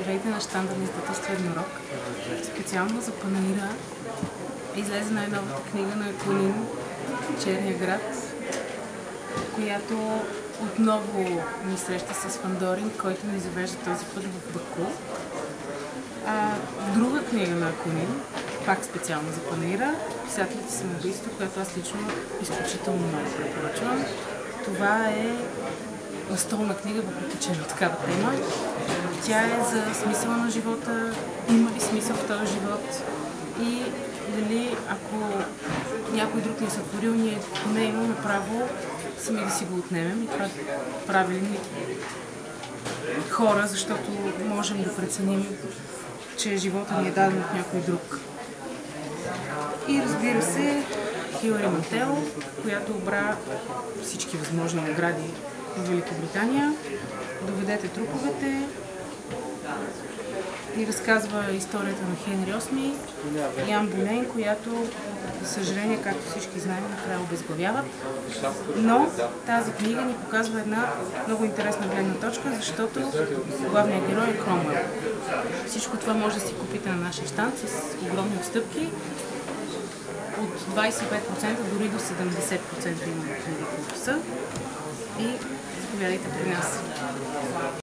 здравейте на щанда на издателство Еднорог. Специално за Панаира излезе най-новата книга на Акунин "Черния град", която отново ни среща с Фандорин, който ни завежда този път в Баку. Друга книга на Акунин, пак специално за Панаира, "Писателите самоубийство", която аз лично изключително много препоръчвам. Това е настолна книга, въпреки че е на такава тема. Тя е за смисъла на живота, има ли смисъл в този живот и дали ако някой друг ни е сътворил, ние не имаме право сами да си го отнемем. И това прави ли хора, защото можем да преценим, че живота ни е даден от някой друг. И разбира се, Хилари Мантел, която обра всички възможни награди в Великобритания. "Доведете труповете" и разказва историята на Хенри VIII и Ан Болейн, която, за съжаление, както всички знаем, накрая обезглавяват. Но тази книга ни показва една много интересна гледна точка, защото главният герой е Кромуел. Всичко това може да си купите на нашия щанд с огромни отстъпки. От 25% дори до 70% имаме книги, които са. И заповядайте при нас.